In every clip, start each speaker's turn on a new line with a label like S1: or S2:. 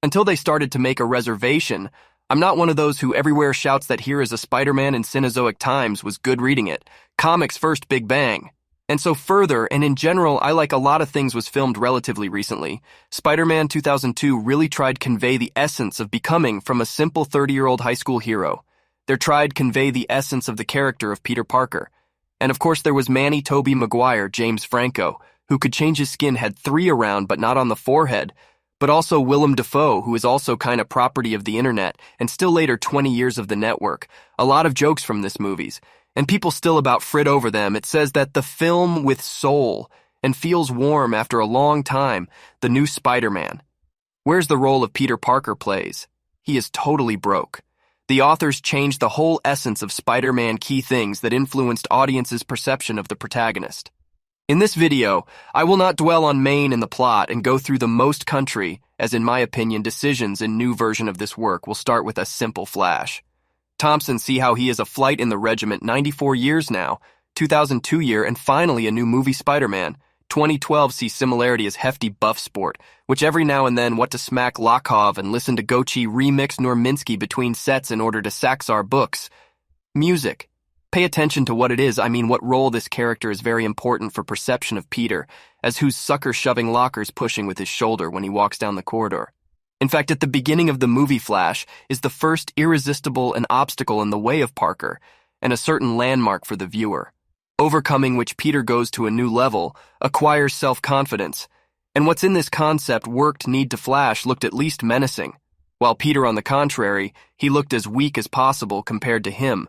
S1: Until they started to make a reservation, I'm not one of those who everywhere shouts that Here is a Spider-Man in Cenozoic times was good reading it. Comics first, Big Bang. And so further, and in general, I like a lot of things was filmed relatively recently. Spider-Man 2002 really tried convey the essence of becoming from a simple 30-year-old high school hero. They tried convey the essence of the character of Peter Parker. And of course there was Manny Tobey Maguire, James Franco, who could change his skin, had 3 around but not on the forehead, but also Willem Dafoe, who is also kind of property of the internet, and still later 20 years of the network. A lot of jokes from this movies, and people still about frit over them. It says that the film with soul and feels warm after a long time, the new Spider-Man. Where's the role of Peter Parker plays? He is totally broke. The authors changed the whole essence of Spider-Man, key things that influenced audiences' perception of the protagonist. In this video, I will not dwell on main and the plot and go through the most country, as in my opinion, decisions in new version of this work will start with a simple flash. Thompson see how he is a flight in the regiment 94 years now, 2002 year, and finally a new movie Spider-Man. 2012 see similarity as hefty buff sport, which every now and then what to smack Lakhov and listen to Gochi remix Norminsky between sets in order to Saxar books. Music. Pay attention to what it is, what role this character is very important for perception of Peter, as who's sucker-shoving lockers pushing with his shoulder when he walks down the corridor. In fact, at the beginning of the movie Flash is the first irresistible and obstacle in the way of Parker, and a certain landmark for the viewer, overcoming which Peter goes to a new level, acquires self-confidence, and what's in this concept worked need to Flash looked at least menacing, while Peter, on the contrary, he looked as weak as possible compared to him.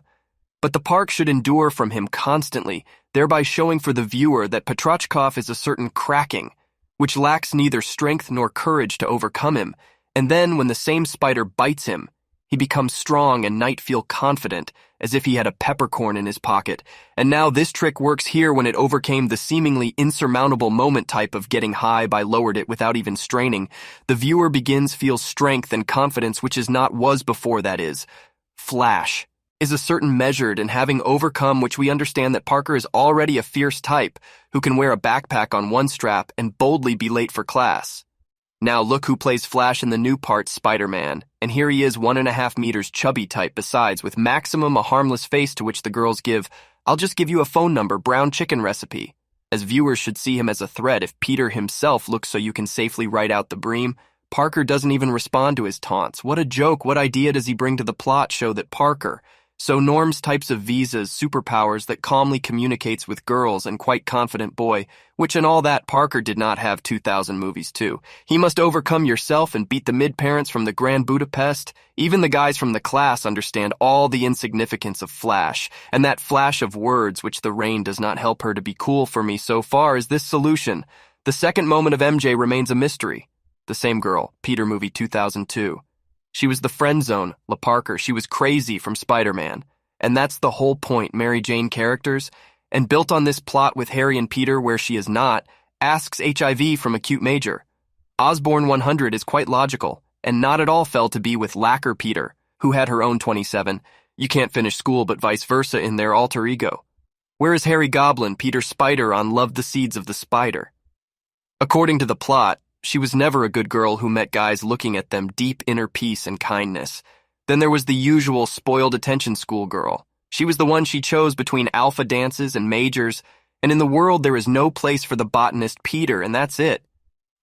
S1: But the park should endure from him constantly, thereby showing for the viewer that Petrochkov is a certain cracking, which lacks neither strength nor courage to overcome him, and then when the same spider bites him, he becomes strong and Knight feel confident, as if he had a peppercorn in his pocket. And now this trick works here when it overcame the seemingly insurmountable moment type of getting high by lowered it without even straining. The viewer begins feel strength and confidence which is not was before, that is. Flash is a certain measured and having overcome which we understand that Parker is already a fierce type who can wear a backpack on one strap and boldly be late for class. Now look who plays Flash in the new part, Spider-Man, and here he is 1.5 meters chubby type besides with maximum a harmless face to which the girls give, I'll just give you a phone number, brown chicken recipe, as viewers should see him as a threat if Peter himself looks so you can safely write out the bream. Parker doesn't even respond to his taunts. What a joke, what idea does he bring to the plot show that Parker, so Norm's types of visas, superpowers that calmly communicates with girls and quite confident boy, which in all that Parker did not have 2000 movies too. He must overcome yourself and beat the mid-parents from the Grand Budapest. Even the guys from the class understand all the insignificance of Flash, and that flash of words which the rain does not help her to be cool for me so far is this solution. The second moment of MJ remains a mystery. The same girl, Peter movie 2002. She was the friend zone, La Parker. She was crazy from Spider-Man. And that's the whole point, Mary Jane characters. And built on this plot with Harry and Peter where she is not, asks HIV from Acute Major. Osborne 100 is quite logical, and not at all fell to be with Lacquer Peter, who had her own 27. You can't finish school but vice versa in their alter ego. Where is Harry Goblin, Peter Spider on Love the Seeds of the Spider? According to the plot, she was never a good girl who met guys looking at them deep inner peace and kindness. Then there was the usual spoiled attention school girl. She was the one she chose between alpha dances and majors, and in the world there is no place for the botanist Peter, and that's it.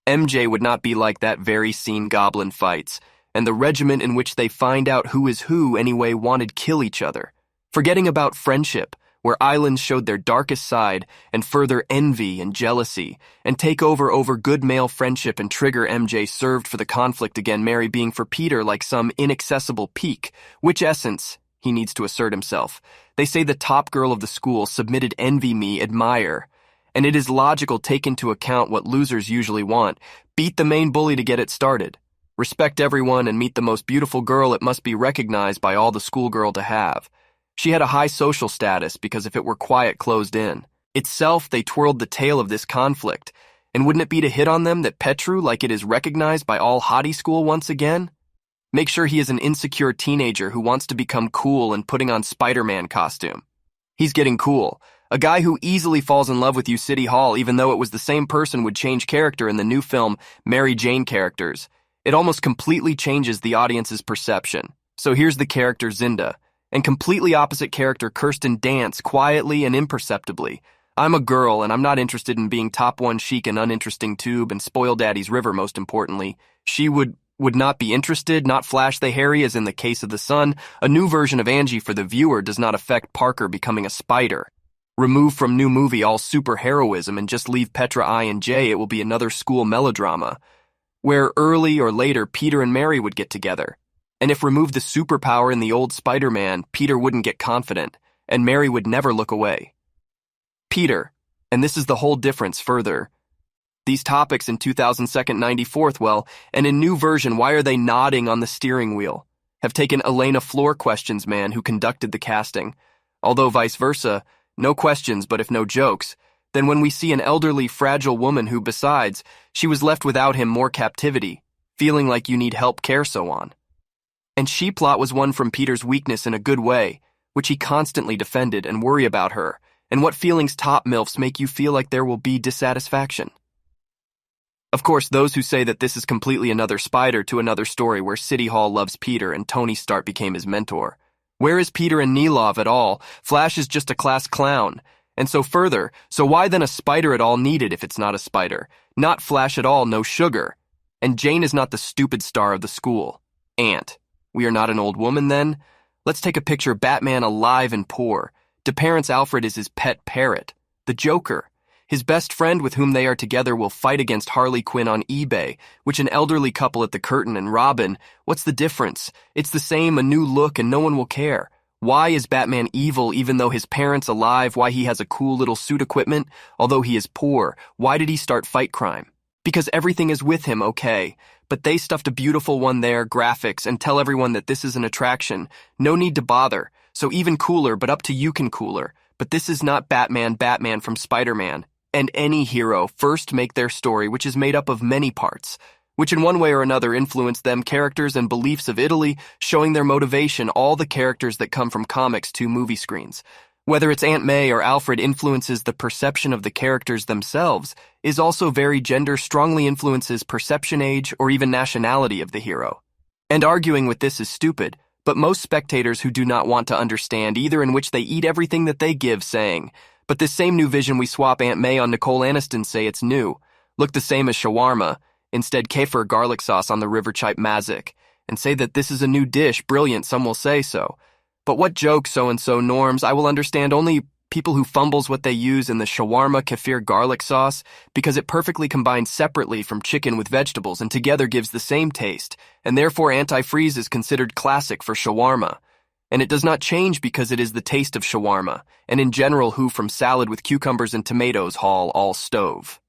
S1: MJ would not be like that very scene Goblin fights, and the regiment in which they find out who is who anyway wanted kill each other. Forgetting about friendship, where islands showed their darkest side, and further envy and jealousy, and take over good male friendship and trigger MJ served for the conflict again, Mary being for Peter like some inaccessible peak, which essence he needs to assert himself. They say the top girl of the school submitted envy me, admire, and it is logical take into account what losers usually want, beat the main bully to get it started. Respect everyone and meet the most beautiful girl it must be recognized by all the schoolgirl to have. She had a high social status because if it were quiet closed in, itself they twirled the tail of this conflict, and wouldn't it be to hit on them that Petru like it is recognized by all hottie school once again? Make sure he is an insecure teenager who wants to become cool and putting on Spider-Man costume. He's getting cool. A guy who easily falls in love with you City Hall even though it was the same person would change character in the new film Mary Jane characters. It almost completely changes the audience's perception. So here's the character Zinda, and completely opposite character Kirsten dance quietly and imperceptibly. I'm a girl, and I'm not interested in being top one chic and uninteresting tube and spoil daddy's river, most importantly. She would not be interested, not flash the Harry as in the case of the Sun. A new version of Angie for the viewer does not affect Parker becoming a spider. Remove from new movie all superheroism and just leave Petra I and J, it will be another school melodrama, where early or later Peter and Mary would get together. And if remove the superpower in the old Spider-Man, Peter wouldn't get confident, and Mary would never look away. Peter, and this is the whole difference further. These topics in 2002 94th, well, and in new version, why are they nodding on the steering wheel? Have taken Elena Floor questions man who conducted the casting. Although vice versa, no questions but if no jokes, then when we see an elderly, fragile woman who, besides, she was left without him more captivity, feeling like you need help care so on. And she plot was one from Peter's weakness in a good way, which he constantly defended and worry about her, and what feelings top MILFs make you feel like there will be dissatisfaction. Of course, those who say that this is completely another Spider to another story where City Hall loves Peter and Tony Stark became his mentor. Where is Peter and Nilov at all? Flash is just a class clown. And so further, so why then a spider at all needed if it's not a spider? Not Flash at all, no sugar. And Jane is not the stupid star of the school. Aunt, we are not an old woman then? Let's take a picture of Batman alive and poor. DeParent's Alfred is his pet parrot. The Joker. His best friend with whom they are together will fight against Harley Quinn on eBay, which an elderly couple at the curtain and Robin, what's the difference? It's the same, a new look, and no one will care. Why is Batman evil even though his parents alive? Why he has a cool little suit equipment? Although he is poor, why did he start fight crime? Because everything is with him, okay. But they stuffed a beautiful one there, graphics, and tell everyone that this is an attraction. No need to bother. So even cooler, but up to you can cooler. But this is not Batman from Spider-Man. And any hero first make their story, which is made up of many parts, which in one way or another influence them characters and beliefs of Italy, showing their motivation, all the characters that come from comics to movie screens. Whether it's Aunt May or Alfred influences the perception of the characters themselves, is also very gender strongly influences perception age or even nationality of the hero. And arguing with this is stupid, but most spectators who do not want to understand either in which they eat everything that they give saying, but this same new vision we swap Aunt May on Nicole Aniston say it's new, look the same as shawarma, instead kefir garlic sauce on the river chipe mazik, and say that this is a new dish, brilliant, some will say so. But what joke so-and-so norms, I will understand only people who fumbles what they use in the shawarma kefir garlic sauce because it perfectly combines separately from chicken with vegetables and together gives the same taste, and therefore antifreeze is considered classic for shawarma. And it does not change because it is the taste of shawarma, and in general who from salad with cucumbers and tomatoes haul all stove.